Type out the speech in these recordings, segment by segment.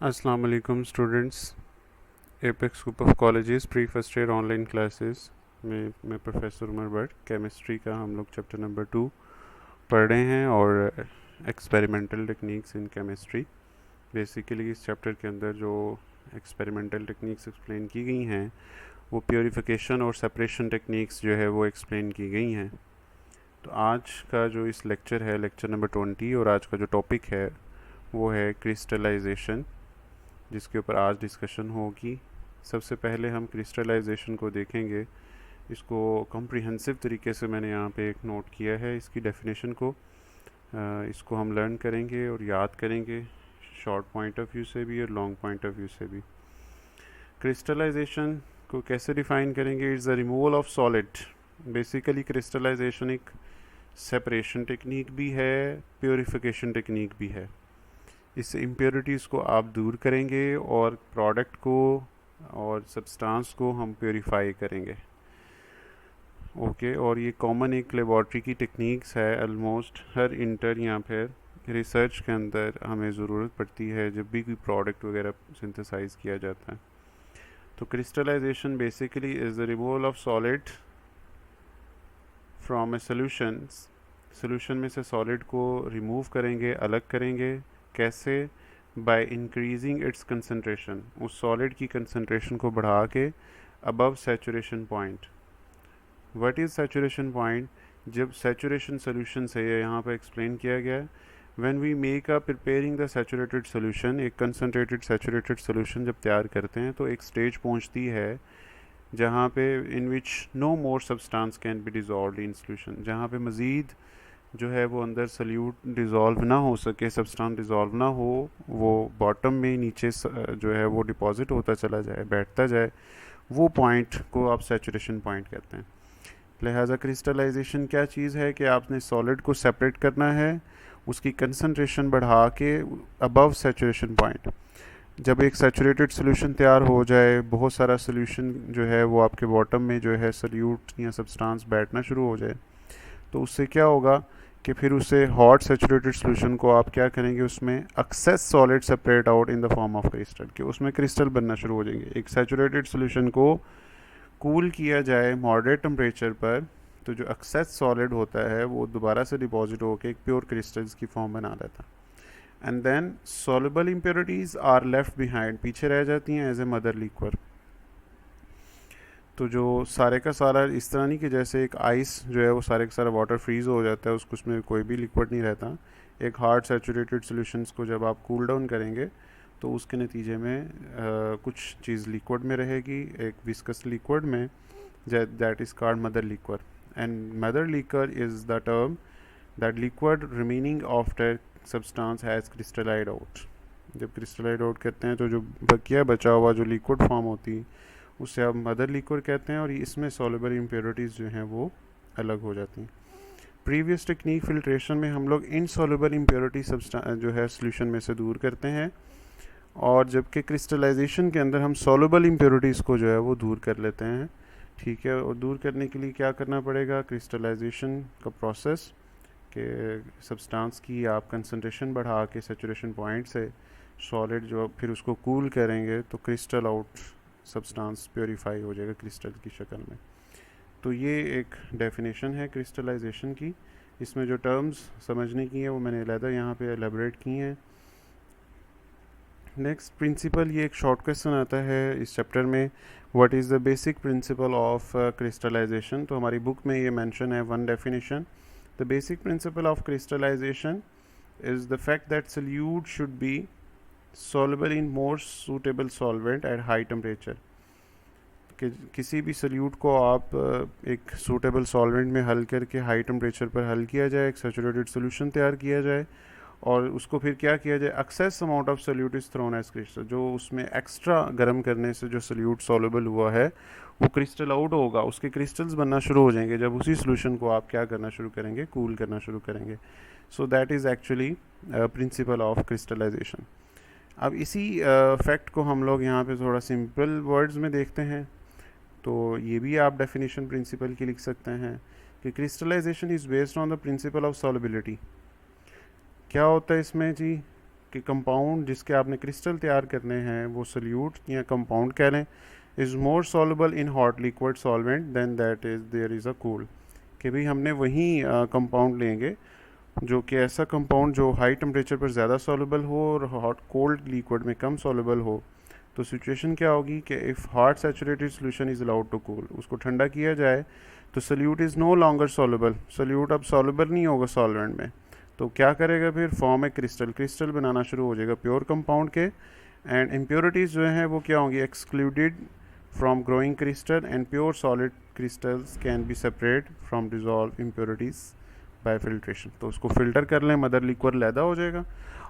अस्सलाम वालेकुम students. Apex group of colleges pre first year online classes में मैं प्रोफेसर उमर भट्ट केमिस्ट्री का हम लोग चैप्टर नंबर 2 पढ़ रहे हैं और experimental techniques in chemistry. Basically इस चैप्टर के अंदर जो एक्सपेरिमेंटल टेक्निक्स एक्सप्लेन की गई हैं वो प्योरीफिकेशन और सेपरेशन टेक्निक्स जो है वो एक्सप्लेन की गई हैं। तो आज का जो इस लेक्चर है लेक्चर नंबर 20 और आज का जो टॉपिक है वो है क्रिस्टलाइजेशन, जिसके ऊपर आज डिस्कशन होगी। सबसे पहले हम क्रिस्टलाइजेशन को देखेंगे। इसको कॉम्प्रिहेंसिव तरीके से मैंने यहाँ पे एक नोट किया है, इसकी डेफिनेशन को इसको हम लर्न करेंगे और याद करेंगे, शॉर्ट पॉइंट ऑफ व्यू से भी और लॉन्ग पॉइंट ऑफ व्यू से भी। क्रिस्टलाइजेशन को कैसे डिफ़ाइन करेंगे? It's the removal of solid. Basically crystallization एक सेपरेशन टेक्निक भी है, प्योरीफिकेशन टेक्निक भी है। इससे इम्प्योरिटीज़ को आप दूर करेंगे और प्रोडक्ट को और सब्सटेंस को हम प्योरीफाई करेंगे। ओके, और ये कॉमन एक लेबॉर्ट्री की टेक्निक्स है। ऑलमोस्ट हर इंटर या फिर रिसर्च के अंदर हमें ज़रूरत पड़ती है जब भी कोई प्रोडक्ट वगैरह सिंथेसाइज किया जाता है। तो crystallization basically is the removal of solid from a solution में से सॉलिड को रिमूव करेंगे, अलग करेंगे। कैसे? बाय इंक्रीजिंग इट्स कंसंट्रेशन, उस सॉलिड की कंसंट्रेशन को बढ़ा के above saturation point. What is saturation point? जब सैचुरेशन सोल्यूशन से यहाँ पर एक्सप्लेन किया गया है, when we make a preparing the saturated solution, एक कंसनट्रेटेड सैचुरेटेड सोल्यूशन जब तैयार करते हैं तो एक स्टेज पहुँचती है जहाँ पे in which no more substance can be dissolve in solution, जहाँ पे मज़ीद जो है वो अंदर सल्यूट डिज़ोल्व ना हो सके, सब्सटेंस डिज़ोल्व ना हो, वो बॉटम में नीचे जो है वो डिपॉजिट होता चला जाए, बैठता जाए, वो पॉइंट को आप सैचुरेशन पॉइंट कहते हैं। लिहाजा क्रिस्टलाइजेशन क्या चीज़ है कि आपने सॉलिड को सेपरेट करना है, उसकी कंसंट्रेशन बढ़ा के अबव सैचुरेशन पॉइंट। जब एक सैचुरेटेड सोल्यूशन तैयार हो जाए, बहुत सारा सोल्यूशन जो है वो आपके बॉटम में जो है सल्यूट या सब्सटेंस बैठना शुरू हो जाए, तो उससे क्या होगा कि फिर उसे हॉट सैचुरेटेड सोल्यूशन को आप क्या करेंगे, उसमें excess solid separate out in the form of crystal, कि उसमें क्रिस्टल बनना शुरू हो जाएंगे। एक सैचुरेटेड सोल्यूशन को कूल किया जाए मॉडरेट टेम्परेचर पर, तो जो एक्सेस सॉलिड होता है वो दोबारा से डिपॉजिट होकर एक प्योर क्रिस्टल्स की फॉर्म बना देता है। And then soluble impurities are left behind, पीछे रह जाती हैं एज ए मदर लिक्वर। तो जो सारे का सारा इस तरह नहीं कि जैसे एक आइस जो है वो सारे का सारा वाटर फ्रीज़ हो जाता है, उसको उसमें कोई भी लिक्विड नहीं रहता। एक हार्ड सैचुरेटेड सॉल्यूशंस को जब आप कूल डाउन करेंगे तो उसके नतीजे में कुछ चीज़ लिक्विड में रहेगी, एक विस्कस लिक्विड में, that is called mother liquor. And mother liquor is the term that liquid remaining after substance has crystallized out. जब क्रिस्टलाइड आउट करते हैं तो जो बकिया बचा हुआ जो लिक्विड फॉर्म होती है उसे आप मदर लिक्विड कहते हैं, और इसमें सॉल्युबल इम्प्योरिटीज़ जो हैं वो अलग हो जाती हैं। प्रीवियस टेक्निक फिल्ट्रेशन में हम लोग इनसॉल्युबल इम्प्योरिटी जो है सोल्यूशन में से दूर करते हैं, और जबकि क्रिस्टलाइजेशन के अंदर हम सॉल्युबल इम्प्योरिटीज़ को जो है वो दूर कर लेते हैं। ठीक है, और दूर करने के लिए क्या करना पड़ेगा? क्रिस्टलाइजेशन का प्रोसेस के सब्सटेंस की आप कंसंट्रेशन बढ़ा के सैचुरेशन पॉइंट से सॉलिड जो फिर उसको कूल करेंगे तो क्रिस्टल आउट सब्सटेंस प्योरीफाई हो जाएगा क्रिस्टल की शक्ल में। तो ये एक डेफिनेशन है क्रिस्टलाइजेशन की। इसमें जो टर्म्स समझने की है वो मैंने अलहदा यहाँ पे एलेबरेट की हैं। नेक्स्ट प्रिंसिपल, ये एक शॉर्ट क्वेश्चन आता है इस चैप्टर में, what is the basic principle of crystallization. तो हमारी बुक में ये मेंशन है one definition, the basic principle of crystallization is the fact that solute should be soluble in more suitable solvent at high temperature। कि किसी भी solute को आप एक सूटेबल सॉल्वेंट में हल करके हाई टेम्परेचर पर हल किया जाए, एक सैचुरेटेड सोल्यूशन तैयार किया जाए, और उसको फिर क्या किया जाए, excess amount of solute is thrown as crystal, जो उसमें एक्स्ट्रा गर्म करने से जो सोल्यूट सॉल्युबल हुआ है वो क्रिस्टल आउट होगा, उसके क्रिस्टल्स बनना शुरू हो जाएंगे जब उसी सोल्यूशन को आप क्या करना शुरू करेंगे, कूल करना शुरू करेंगे। So that is actually principle of crystallization. अब इसी फैक्ट को हम लोग यहाँ पे थोड़ा सिंपल वर्ड्स में देखते हैं। तो ये भी आप डेफिनेशन प्रिंसिपल की लिख सकते हैं कि crystallization is based on the principle of solubility. क्या होता है इसमें जी? कि कंपाउंड जिसके आपने क्रिस्टल तैयार करने हैं वो सोल्यूट या कंपाउंड कह लें, is more soluble in hot liquid solvent then that is there is a cool, कि भाई हमने वही कंपाउंड लेंगे जो कि ऐसा कंपाउंड जो हाई टेम्परेचर पर ज़्यादा सॉल्युबल हो और हॉट कोल्ड लिक्विड में कम सॉल्युबल हो। तो सिचुएशन क्या होगी कि if hot saturated solution is allowed to cool, उसको ठंडा किया जाए तो solute is no longer soluble, solute अब सॉल्युबल नहीं होगा सॉल्वेंट में। तो क्या करेगा फिर, फॉर्म है क्रिस्टल, क्रिस्टल बनाना शुरू हो जाएगा प्योर कंपाउंड के। एंड इम्प्योरिटीज़ जो हैं वो क्या होंगी, excluded from growing crystal, and pure solid crystals can be separate from dissolve impurities bye filtration. तो उसको फ़िल्टर कर लें, मदर लिक्विड लैदा हो जाएगा,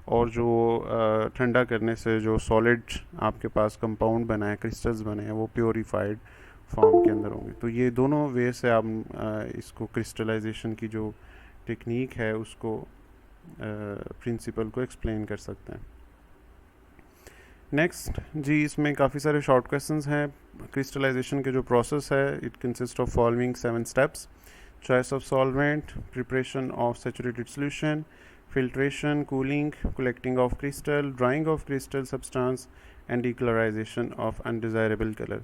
और जो ठंडा करने से जो सॉलिड आपके पास कंपाउंड बना है, क्रिस्टल्स बने हैं, वो प्योरीफाइड फॉर्म के अंदर होंगे। तो ये दोनों वे से आप इसको क्रिस्टलाइजेशन की जो टेक्निक है उसको प्रिंसिपल को एक्सप्लेन कर सकते हैं। नेक्स्ट जी, इसमें काफ़ी सारे शॉर्ट क्वेश्चंस हैं। क्रिस्टलाइजेशन के जो प्रोसेस है, it consist of following 7 steps: choice of solvent, preparation of saturated solution, filtration, cooling, collecting of crystal, drying of crystal substance and decolorization of undesirable color।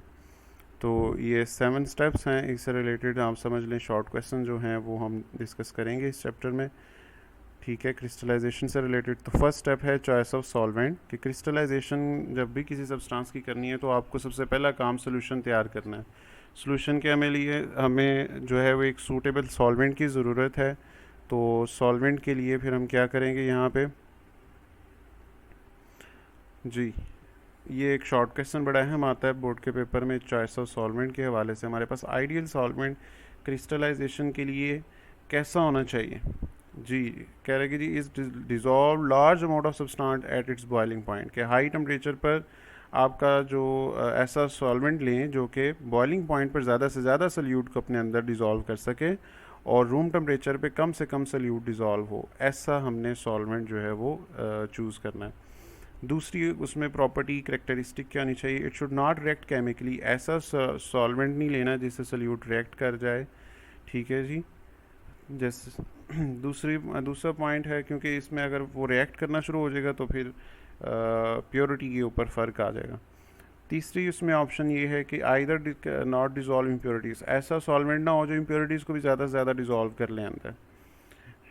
तो ये 7 steps हैं, इससे related आप समझ लें शॉर्ट क्वेश्चन जो हैं वो हम डिस्कस करेंगे इस चैप्टर में। ठीक है, क्रिस्टलाइजेशन से रिलेटेड तो फर्स्ट स्टेप है चॉइस ऑफ सॉल्वेंट, कि क्रिस्टलाइजेशन जब भी किसी सब्सटेंस की करनी है तो आपको सबसे पहला काम सोल्यूशन तैयार करना है। सोल्यूशन के हमें जो है वो एक सूटेबल सॉल्वेंट की ज़रूरत है। तो सॉल्वेंट के लिए फिर हम क्या करेंगे यहाँ पे जी, ये एक शॉर्ट क्वेश्चन बड़ा अहम आता है बोर्ड के पेपर में चॉइस ऑफ सॉल्वेंट के हवाले से। हमारे पास आइडियल सॉल्वेंट क्रिस्टलाइजेशन के लिए कैसा होना चाहिए जी, कह रहे कि जी is dissolve large amount of substance at its boiling point, के हाई टेम्परेचर पर आपका जो ऐसा सॉल्वेंट लें जो कि बॉइलिंग पॉइंट पर ज़्यादा से ज़्यादा सल्यूट को अपने अंदर डिज़ोल्व कर सके और रूम टेम्परेचर पे कम से कम सल्यूट डिज़ोल्व हो, ऐसा हमने सॉल्वेंट जो है वो चूज़ करना है। दूसरी उसमें प्रॉपर्टी करेक्टरिस्टिक क्या होनी चाहिए, it should not react chemically, ऐसा सॉल्वेंट नहीं लेना जिससे सल्यूट रिएक्ट कर जाए। ठीक है जी, जैसे दूसरा पॉइंट है, क्योंकि इसमें अगर वो रिएक्ट करना शुरू हो जाएगा तो फिर प्योरिटी के ऊपर फ़र्क आ जाएगा। तीसरी उसमें ऑप्शन ये है कि आइदर नॉट डिज़ोल्व इम्प्योरिटीज़, ऐसा सॉल्वेंट ना हो जो इम्प्योरिटीज़ को भी ज़्यादा से ज़्यादा डिज़ोल्व कर ले अंदर।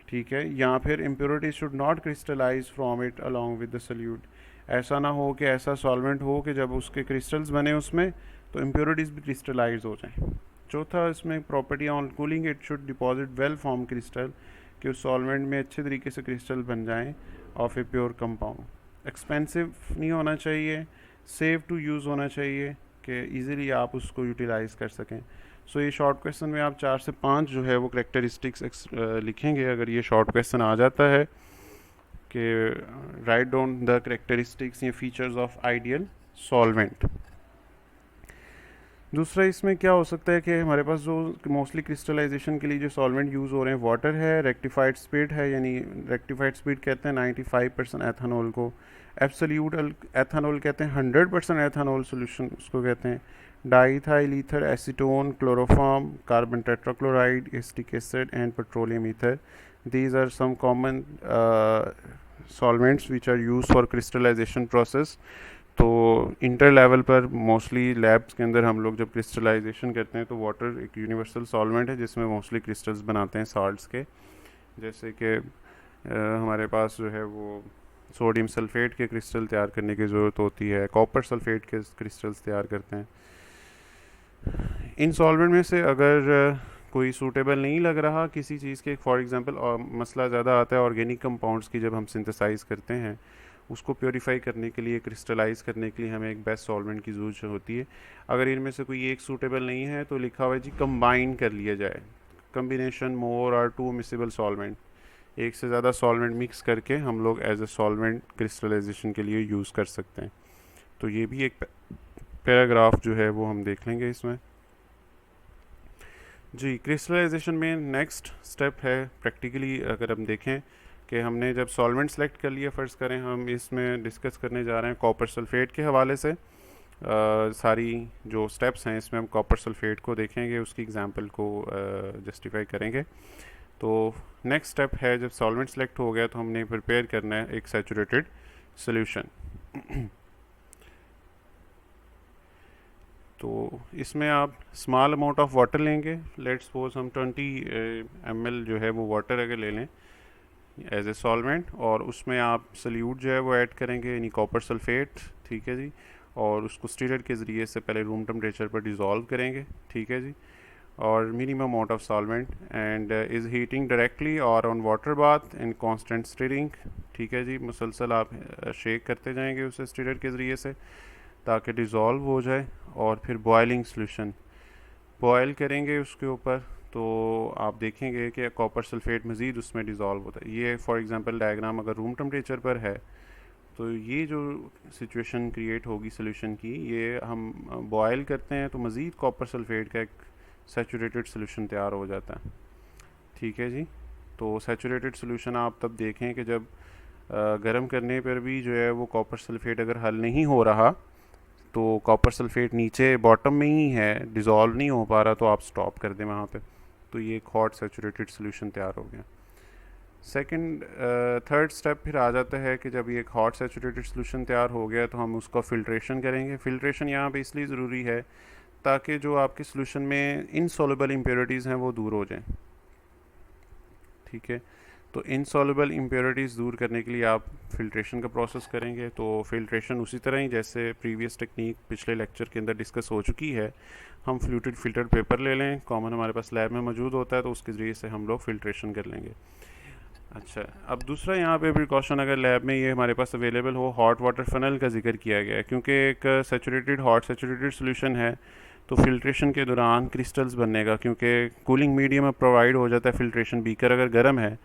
ठीक है, या फिर impurities should not crystallize from it along with the solute, ऐसा ना हो कि ऐसा सॉल्वेंट हो कि जब उसके क्रिस्टल्स बने उसमें तो इम्प्योरिटीज़ भी क्रिस्टलाइज हो जाएं। चौथा इसमें property on cooling, it should deposit well form crystal, कि उस सॉल्वेंट में अच्छे तरीके से क्रिस्टल बन जाएं of a pure compound. Expensive नहीं होना चाहिए, सेव टू यूज़ होना चाहिए कि इजीली आप उसको यूटिलाइज़ कर सकें। सो ये शॉर्ट क्वेश्चन में आप 4 से 5 जो है वो करेक्टरिस्टिक्स लिखेंगे। अगर ये शॉर्ट क्वेश्चन आ जाता है कि राइट डाउन द करेक्टरिस्टिक्स या फीचर्स ऑफ आइडियल सॉल्वेंट। दूसरा इसमें क्या हो सकता है कि हमारे पास जो मोस्टली क्रिस्टलाइजेशन के लिए जो सॉल्वेंट यूज़ हो रहे हैं, वाटर है, रेक्टिफाइड स्पीड है, यानी रेक्टिफाइड स्पीड कहते हैं 95% एथानॉल को, एब्सोल्यूट एथानॉल कहते हैं 100% एथानॉल सोल्यूशन उसको कहते हैं, diethyl ether, acetone, chloroform, carbon tetrachloride, acetic acid and petroleum ether. these are some common solvents which are used for crystallization process। तो इंटर लेवल पर मोस्टली लैब्स के अंदर हम लोग जब क्रिस्टलाइजेशन करते हैं तो वाटर एक यूनिवर्सल सॉल्वेंट है जिसमें मोस्टली क्रिस्टल्स बनाते हैं साल्ट्स के, जैसे कि हमारे पास जो है वो सोडियम सल्फेट के क्रिस्टल तैयार करने की ज़रूरत होती है, कॉपर सल्फेट के क्रिस्टल्स तैयार करते हैं। इन सॉल्वेंट में से अगर कोई सूटेबल नहीं लग रहा किसी चीज़ के, फॉर एग्जांपल मसला ज़्यादा आता है ऑर्गेनिक कंपाउंड्स की, जब हम सिंथेसाइज करते हैं उसको प्योरीफाई करने के लिए, क्रिस्टलाइज करने के लिए हमें एक बेस्ट सॉल्वेंट की ज़रूरत होती है। अगर इनमें से कोई एक सूटेबल नहीं है तो लिखा हुआ है जी कंबाइन कर लिया जाए, कम्बिनेशन मोर और टू मिसिबल सॉल्वेंट, एक से ज़्यादा सॉल्वेंट मिक्स करके हम लोग एज ए सॉल्वेंट क्रिस्टलाइजेशन के लिए यूज़ कर सकते हैं। तो ये भी एक पैराग्राफ जो है वो हम देख लेंगे इसमें जी। क्रिस्टलाइजेशन में नेक्स्ट स्टेप है प्रैक्टिकली, अगर हम देखें कि हमने जब सॉल्वेंट सेलेक्ट कर लिया, फ़र्ज़ करें हम इसमें डिस्कस करने जा रहे हैं कॉपर सल्फेट के हवाले से, सारी जो स्टेप्स हैं इसमें हम कॉपर सल्फेट को देखेंगे, उसकी एग्जांपल को जस्टिफाई करेंगे। तो नेक्स्ट स्टेप है जब सॉल्वेंट सेलेक्ट हो गया तो हमने प्रिपेयर करना है एक सैचुरेटेड सोल्यूशन। तो इसमें आप स्मॉल अमाउंट ऑफ वाटर लेंगे, लेट्स सपोज हम 20 ml जो है वो वाटर अगर ले लें एज ए सॉल्वेंट, और उसमें आप सल्यूट जो है वो ऐड करेंगे, यानी कॉपर सल्फेट, ठीक है जी, और उसको स्टीरर के ज़रिए से पहले रूम टेम्परेचर पर डिज़ोल्व करेंगे, ठीक है जी, और minimum amount of solvent and is heating directly और on water bath in constant stirring, ठीक है जी, मुसलसल आप शेक करते जाएंगे उसे स्टीरर के ज़रिए से ताकि डिज़ोल्व हो जाए, और फिर बॉयलिंग सॉल्यूशन बॉयल करेंगे उसके ऊपर, तो आप देखेंगे कि कॉपर सल्फेट मज़ीद उसमें डिज़ोल्व होता है। ये फॉर एग्जांपल डायग्राम अगर रूम टेम्परेचर पर है तो ये जो सिचुएशन क्रिएट होगी सोल्यूशन की, ये हम बॉयल करते हैं तो मज़ीद कॉपर सल्फेट का एक सैचुरेटेड सोल्यूशन तैयार हो जाता है, ठीक है जी। तो सैचुरेटेड सोल्यूशन आप तब देखें कि जब गर्म करने पर भी जो है वो कॉपर सल्फेट अगर हल नहीं हो रहा, तो कॉपर सल्फेट नीचे बॉटम में ही है, डिज़ोल्व नहीं हो पा रहा, तो आप स्टॉप कर दें वहाँ पे, तो ये एक हॉट सैचुरेटेड सोल्यूशन तैयार हो गया। सेकंड थर्ड स्टेप फिर आ जाता है कि जब ये एक हॉट सैचुरेटेड सोल्यूशन तैयार हो गया तो हम उसका फ़िल्ट्रेशन करेंगे। फ़िल्ट्रेशन यहाँ पे इसलिए ज़रूरी है ताकि जो आपके सोल्यूशन में इनसॉल्युबल इम्प्योरिटीज़ हैं वो दूर हो जाएं, ठीक है। तो इनसॉल्युबल इम्प्योरिटीज़ दूर करने के लिए आप फ़िल्ट्रेशन का प्रोसेस करेंगे। तो फ़िल्ट्रेशन उसी तरह ही जैसे प्रीवियस टेक्निक पिछले लेक्चर के अंदर डिस्कस हो चुकी है, हम फ्लूटेड फ़िल्टर पेपर ले लें, कॉमन हमारे पास लैब में मौजूद होता है, तो उसके ज़रिए से हम लोग फ़िल्ट्रेशन कर लेंगे। अच्छा, अब दूसरा यहाँ पे प्रिकॉशन, अगर लैब में ये हमारे पास अवेलेबल हो, हॉट वाटर फनल का जिक्र किया गया है, क्योंकि एक सैचुरेटेड हॉट सैचुरेटेड सोल्यूशन है, तो फिल्ट्रेशन के दौरान क्रिस्टल्स बनने का, क्योंकि कूलिंग मीडियम में प्रोवाइड हो जाता है फिल्ट्रेशन, बीकर अगर गर्म है,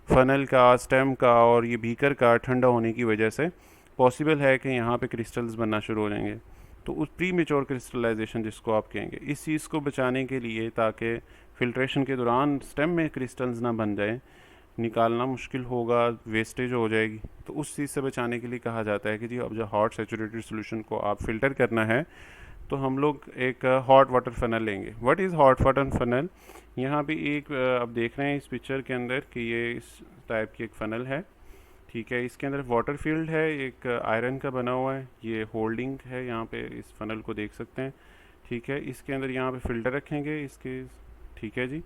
फनल का, स्टेम का और ये बीकर का ठंडा होने की वजह से पॉसिबल है कि यहाँ पे क्रिस्टल्स बनना शुरू हो जाएंगे। तो उस प्री मेच्योर क्रिस्टलाइजेशन जिसको आप कहेंगे, इस चीज़ को बचाने के लिए, ताकि फिल्ट्रेशन के दौरान स्टेम में क्रिस्टल्स ना बन जाए, निकालना मुश्किल होगा, वेस्टेज हो जाएगी, तो उस चीज़ से बचाने के लिए कहा जाता है कि जी अब जो हॉट सैचुरेटेड सोल्यूशन को आप फ़िल्टर करना है, तो हम लोग एक हॉट वाटर फनल लेंगे। What is hot water funnel? यहाँ पे एक आप देख रहे हैं इस पिक्चर के अंदर कि ये इस टाइप की एक फ़नल है, ठीक है। इसके अंदर वाटर फील्ड है, एक आयरन का बना हुआ है, ये होल्डिंग है, यहाँ पे इस फ़नल को देख सकते हैं, ठीक है। इसके अंदर यहाँ पे फ़िल्टर रखेंगे इसके, ठीक है जी।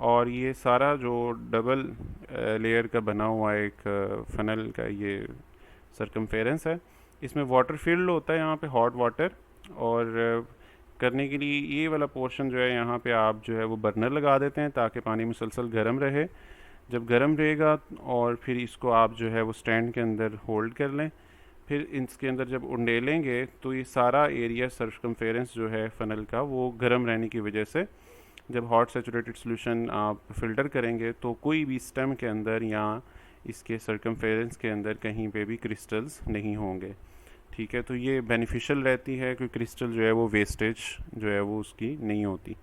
और ये सारा जो डबल लेयर का बना हुआ एक फ़नल का ये सरकमफेरेंस है, इसमें वाटर फील्ड होता है यहाँ पे हॉट वाटर, और करने के लिए ये वाला पोर्शन जो है यहाँ पे आप जो है वो बर्नर लगा देते हैं ताकि पानी मुसलसल गर्म रहे। जब गर्म रहेगा और फिर इसको आप जो है वो स्टैंड के अंदर होल्ड कर लें, फिर इसके अंदर जब उंडेलेंगे तो ये सारा एरिया सरकमफेरेंस जो है फ़नल का वो गर्म रहने की वजह से जब हॉट सैचुरेटेड सोल्यूशन आप फ़िल्टर करेंगे तो कोई भी स्टेम के अंदर या इसके सरकमफेरेंस के अंदर कहीं पे भी क्रिस्टल्स नहीं होंगे, ठीक है। तो ये बेनिफिशियल रहती है कि क्रिस्टल जो है वो वेस्टेज जो है वो उसकी नहीं होती।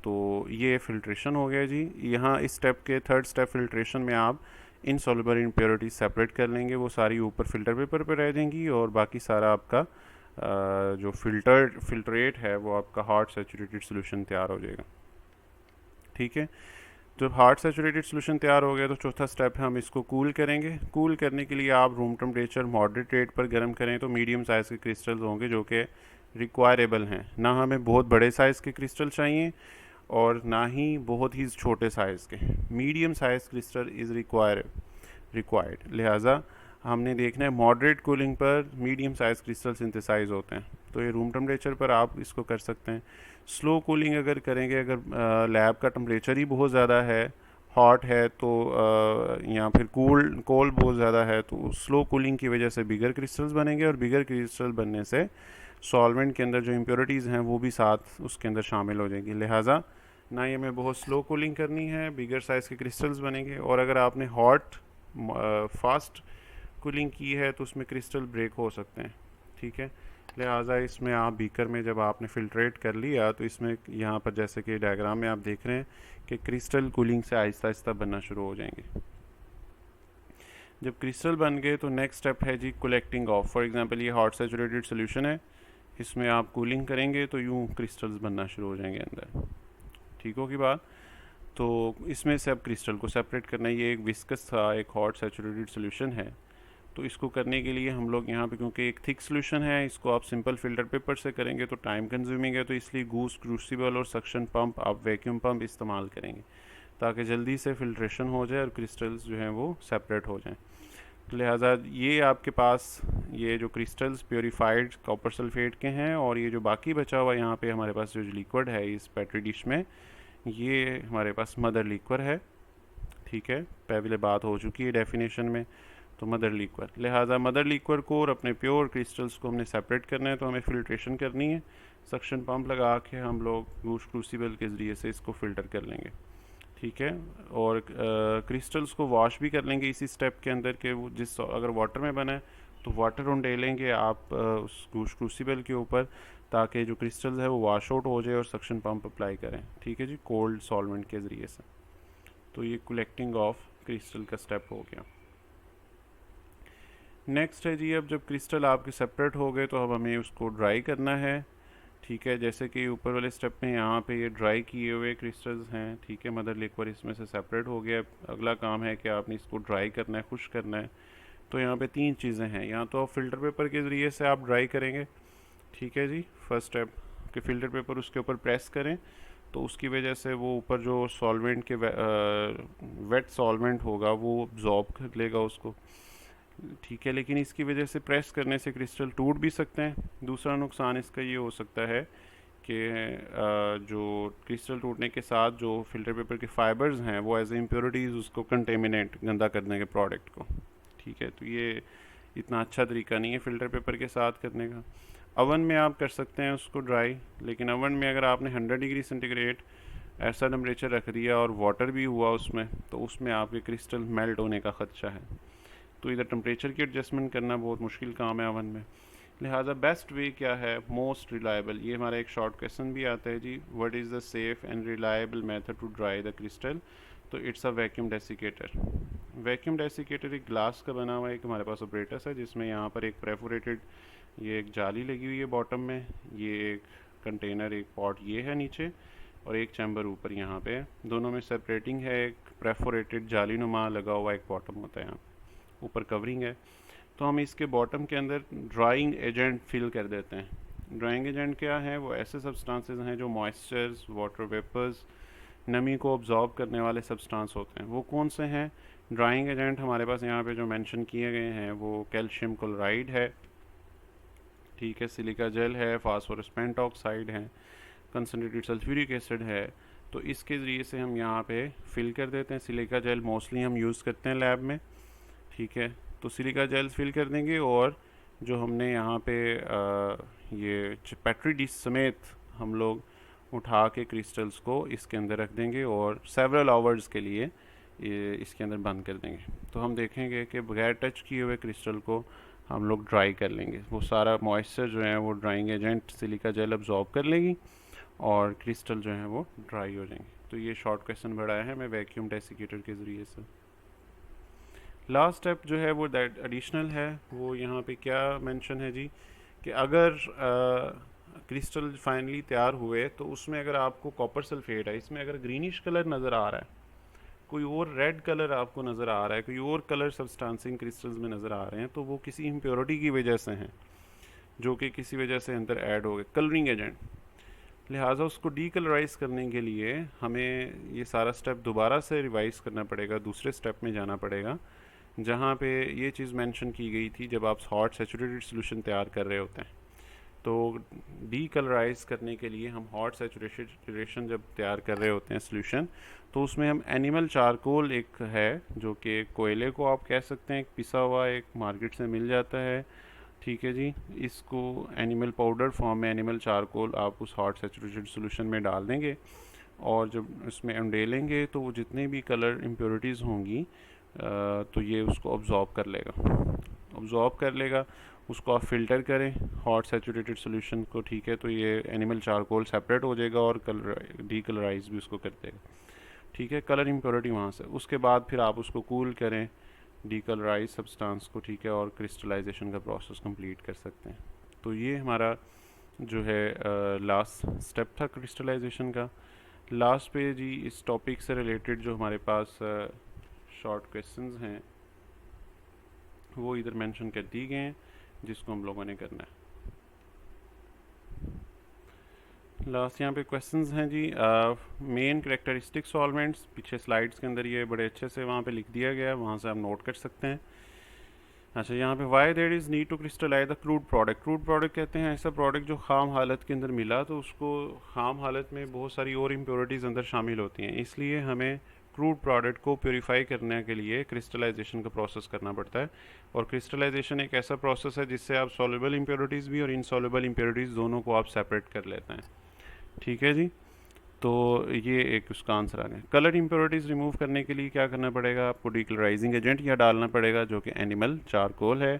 तो ये फ़िल्ट्रेशन हो गया जी। यहाँ इस स्टेप के थर्ड स्टेप फ़िल्ट्रेशन में आप इनसॉल्युबल इम्प्योरिटीज सेपरेट कर लेंगे, वो सारी ऊपर फ़िल्टर पेपर पर रह जाएंगी, और बाकी सारा आपका जो फ़िल्ट्रेट है वो आपका हॉट सैचुरेटेड सोल्यूशन तैयार हो जाएगा, ठीक है। जब हार्ड सैचुरेटेड सोल्यूशन तैयार हो गया तो चौथा स्टेप है हम इसको कूल करेंगे। कूल करने के लिए आप रूम टेम्परेचर मॉडरेट रेट पर गर्म करें तो मीडियम साइज़ के क्रिस्टल्स होंगे जो कि रिक्वायरेबल हैं। ना हमें बहुत बड़े साइज़ के क्रिस्टल चाहिए और ना ही बहुत ही छोटे साइज़ के, medium size crystal is required. लिहाजा हमने देखना है मॉडरेट कूलिंग पर मीडियम साइज़ क्रिस्टल सिंथेसाइज होते हैं, तो ये रूम टेम्परेचर पर आप इसको कर सकते हैं। स्लो कूलिंग अगर करेंगे, अगर लैब का टेम्परेचर ही बहुत ज़्यादा है, हॉट है, तो या फिर कोल्ड बहुत ज़्यादा है, तो स्लो कूलिंग की वजह से बिगर क्रिस्टल्स बनेंगे, और बिगर क्रिस्टल बनने से सॉल्वेंट के अंदर जो इम्प्योरिटीज़ हैं वो भी साथ उसके अंदर शामिल हो जाएंगी। लिहाजा ना ये हमें बहुत स्लो कूलिंग करनी है, बिगर साइज़ के क्रिस्टल्स बनेंगे, और अगर आपने हॉट फास्ट कूलिंग की है तो उसमें क्रिस्टल ब्रेक हो सकते हैं, ठीक है। लिहाजा इसमें आप बीकर में जब आपने फ़िल्ट्रेट कर लिया तो इसमें यहाँ पर जैसे कि डायग्राम में आप देख रहे हैं कि क्रिस्टल कूलिंग से आहिस्ता आहिस्ता बनना शुरू हो जाएंगे। जब क्रिस्टल बन गए तो नेक्स्ट स्टेप है जी कलेक्टिंग ऑफ। फॉर एग्जांपल ये हॉट सैचुरेटेड सोल्यूशन है, इसमें आप कूलिंग करेंगे तो यूँ क्रिस्टल्स बनना शुरू हो जाएंगे अंदर, ठीक हो की बात। तो इसमें से अब क्रिस्टल को सेपरेट करना, ये एक विस्कस था, एक हॉट सैचुरेटेड सोल्यूशन है, तो इसको करने के लिए हम लोग यहाँ पे, क्योंकि एक थिक सोल्यूशन है, इसको आप सिंपल फिल्टर पेपर से करेंगे तो टाइम कंज्यूमिंग है, तो इसलिए गूस क्रूसिबल और सक्शन पंप, आप वैक्यूम पंप इस्तेमाल करेंगे ताकि जल्दी से फिल्ट्रेशन हो जाए और क्रिस्टल्स जो हैं वो सेपरेट हो जाएं। तो लिहाजा ये आपके पास ये जो क्रिस्टल्स प्योरीफाइड कॉपर सल्फेट के हैं, और ये जो बाकी बचा हुआ यहाँ पे हमारे पास जो लिक्विड है इस पेट्री डिश में, ये हमारे पास मदर लिक्विड है। ठीक है, पहले बात हो चुकी है डेफिनेशन में, तो मदर लिक्विड, लिहाजा मदर लिक्विड को और अपने प्योर क्रिस्टल्स को हमने सेपरेट करना है, तो हमें फिल्ट्रेशन करनी है। सक्शन पंप लगा के हम लोग गूस क्रूसिबल के ज़रिए से इसको फ़िल्टर कर लेंगे। ठीक है, और क्रिस्टल्स को वॉश भी कर लेंगे इसी स्टेप के अंदर के वो जिस अगर वाटर में बना है तो वाटर उंडेलेंगे आप उस गूस क्रूसिबल के ऊपर, ताकि जो क्रिस्टल्स है वो वॉश आउट हो जाए और सक्शन पंप अप्लाई करें। ठीक है जी, कोल्ड सॉल्वेंट के ज़रिए से। तो ये कलेक्टिंग ऑफ क्रिस्टल का स्टेप हो गया। नेक्स्ट है जी, अब जब क्रिस्टल आपके सेपरेट हो गए तो अब हमें उसको ड्राई करना है। ठीक है, जैसे कि ऊपर वाले स्टेप में यहाँ पे ये ड्राई किए हुए क्रिस्टल्स हैं। ठीक है, मदर लिक्विड इसमें से सेपरेट हो गया। अगला काम है कि आपने इसको ड्राई करना है, खुश करना है। तो यहाँ पे तीन चीज़ें हैं, या तो आप फिल्टर पेपर के ज़रिए से आप ड्राई करेंगे। ठीक है जी, फर्स्ट स्टेप कि फ़िल्टर पेपर उसके ऊपर प्रेस करें, तो उसकी वजह से वो ऊपर जो सॉल्वेंट के वेट सॉल्वेंट होगा वो अब्जॉर्ब कर लेगा उसको। ठीक है, लेकिन इसकी वजह से प्रेस करने से क्रिस्टल टूट भी सकते हैं। दूसरा नुकसान इसका ये हो सकता है कि जो क्रिस्टल टूटने के साथ जो फिल्टर पेपर के फाइबर्स हैं वो एज इम्प्योरिटीज़ उसको कंटेमिनेट, गंदा करने के प्रोडक्ट को। ठीक है, तो ये इतना अच्छा तरीका नहीं है फ़िल्टर पेपर के साथ करने का। अवन में आप कर सकते हैं उसको ड्राई, लेकिन अवन में अगर आपने 100 डिग्री सेंटीग्रेड ऐसा टेम्परेचर रख दिया और वाटर भी हुआ उसमें, तो उसमें आपके क्रिस्टल मेल्ट होने का ख़दशा है। तो इधर टेम्परेचर की एडजस्टमेंट करना बहुत मुश्किल काम है अवन में। लिहाजा बेस्ट वे क्या है, मोस्ट रिलायबल, ये हमारा एक शॉर्ट क्वेश्चन भी आता है जी, what is the safe and reliable method to dry the crystal. तो it's a vacuum desiccator. Vacuum desiccator एक ग्लास का बना हुआ एक हमारे पास ऑपरेटस है, जिसमें यहाँ पर एक परफोरेटेड ये एक जाली लगी हुई है बॉटम में, ये एक कंटेनर, एक पॉट ये है नीचे, और एक चैम्बर ऊपर यहाँ पे, दोनों में सेपरेटिंग है, एक परफोरेटेड जाली नुमा लगा हुआ एक बॉटम होता है, यहाँ ऊपर कवरिंग है। तो हम इसके बॉटम के अंदर ड्राइंग एजेंट फिल कर देते हैं। ड्राइंग एजेंट क्या है, वो ऐसे सब्सटेंसेस हैं जो मॉइस्चर्स, वाटर वेपर्स, नमी को ऑब्जॉर्ब करने वाले सब्सटेंस होते हैं। वो कौन से हैं ड्राइंग एजेंट, हमारे पास यहाँ पे जो मेंशन किए गए हैं वो कैल्शियम क्लोराइड है। ठीक है, सिलिका जेल है, फास्फोरस पेंटॉक्साइड है, कंसनट्रेटेड सल्फ्यूरिक एसिड है। तो इसके ज़रिए से हम यहाँ पे फिल कर देते हैं। सिलिका जेल मोस्टली हम यूज़ करते हैं लैब में। ठीक है, तो सिलिका जेल फिल कर देंगे, और जो हमने यहाँ पे ये पेट्री डिश समेत हम लोग उठा के क्रिस्टल्स को इसके अंदर रख देंगे और सेवरल आवर्स के लिए ये इसके अंदर बंद कर देंगे। तो हम देखेंगे कि बगैर टच किए हुए क्रिस्टल को हम लोग ड्राई कर लेंगे। वो सारा मॉइस्चर जो है वो drying agent silica gel absorb कर लेगी और क्रिस्टल जो है वो ड्राई हो जाएंगे। तो ये शॉर्ट क्वेश्चन बढ़ाया है मैं वैक्यूम डेसिकेटर के ज़रिए से। लास्ट स्टेप जो है वो दैट एडिशनल है, वो यहाँ पे क्या मेंशन है जी, कि अगर क्रिस्टल फाइनली तैयार हुए तो उसमें अगर आपको कॉपर सल्फेट है, इसमें अगर ग्रीनिश कलर नज़र आ रहा है, कोई और रेड कलर आपको नज़र आ रहा है, कोई और कलर सब्सटेंसिंग क्रिस्टल्स में नज़र आ रहे हैं, तो वो किसी इम्प्योरिटी की वजह से हैं, जो कि किसी वजह से अंदर ऐड हो गए, कलरिंग एजेंट। लिहाजा उसको डीकलराइज करने के लिए हमें ये सारा स्टेप दोबारा से रिवाइज करना पड़ेगा, दूसरे स्टेप में जाना पड़ेगा जहाँ पे ये चीज़ मेंशन की गई थी जब आप हॉट सैचुरेटेड सोल्यूशन तैयार कर रहे होते हैं। तो डीकलराइज करने के लिए हम हॉट सैचुरेशन जब तैयार कर रहे होते हैं सोल्यूशन, तो उसमें हम एनिमल चारकोल एक है जो कि कोयले को आप कह सकते हैं, एक पिसा हुआ एक मार्केट से मिल जाता है। ठीक है जी, इसको एनिमल पाउडर फॉर्म में एनिमल चारकोल आप उस हॉट सैचुरेटेड सोल्यूशन में डाल देंगे, और जब उसमें उंडेलेंगे तो वो जितने भी कलर इम्प्योरिटीज़ होंगी तो ये उसको ऑब्जॉर्ब कर लेगा। उसको आप फ़िल्टर करें हॉट सैचुरेटेड सोल्यूशन को। ठीक है, तो ये एनिमल चारकोल सेपरेट हो जाएगा और कलर डीकलराइज भी उसको कर देगा। ठीक है, कलर इम्प्योरिटी वहाँ से, उसके बाद फिर आप उसको कूल करें डीकलराइज सब्सटेंस को। ठीक है, और क्रिस्टलाइजेशन का प्रोसेस कंप्लीट कर सकते हैं। तो ये हमारा जो है लास्ट स्टेप था क्रिस्टलाइजेशन का। लास्ट पे जी इस टॉपिक से रिलेटेड जो हमारे पास शॉर्ट क्वेश्चंस हैं वो इधर मेंशन कर दी गए हैं जिसको हम लोगों ने करना है। लास्ट यहाँ पे क्वेश्चंस हैं जी। मेन करेक्टरिस्टिक सॉल्वेंट्स पीछे स्लाइड्स के अंदर ये बड़े अच्छे से वहाँ पे लिख दिया गया है, वहाँ से आप नोट कर सकते हैं। अच्छा, यहाँ पे why there is need to crystallize the crude product. Crude product कहते हैं ऐसा प्रोडक्ट जो खाम हालत के अंदर मिला तो उसको खाम हालत में बहुत सारी और इम्प्योरिटीज़ अंदर शामिल होती हैं, इसलिए हमें क्रूड प्रोडक्ट को प्योरीफाई करने के लिए क्रिस्टलाइजेशन का प्रोसेस करना पड़ता है। और क्रिस्टलाइजेशन एक ऐसा प्रोसेस है जिससे आप सॉल्युबल इम्प्योरिटीज़ भी और इनसॉल्युबल इम्प्योरिटीज़ दोनों को आप सेपरेट कर लेते हैं। ठीक है जी, तो ये एक उसका आंसर आ गया। कलर इम्प्योरिटीज़ रिमूव करने के लिए क्या करना पड़ेगा, आपको डीकलराइजिंग एजेंट या डालना पड़ेगा जो कि एनिमल चारकोल है।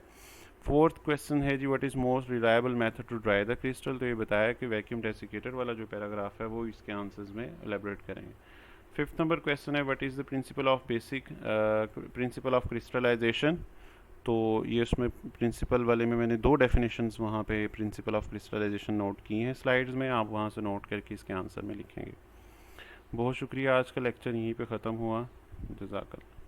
फोर्थ क्वेश्चन है जी, what is most reliable method to dry the crystal. तो ये बताया कि वैक्यूम डेसिकेटर वाला जो पैराग्राफ है वो इसके आंसर्स में एलेबोरेट करेंगे। फिफ्थ नंबर क्वेश्चन है, what is the principle of crystallization. तो ये उसमें प्रिंसिपल वाले में मैंने दो डेफिनेशंस वहाँ पे प्रिंसिपल ऑफ क्रिस्टलाइजेशन नोट की हैं स्लाइड्स में, आप वहाँ से नोट करके इसके आंसर में लिखेंगे। बहुत शुक्रिया, आज का लेक्चर यहीं पे ख़त्म हुआ। जज़ाकल्लाह।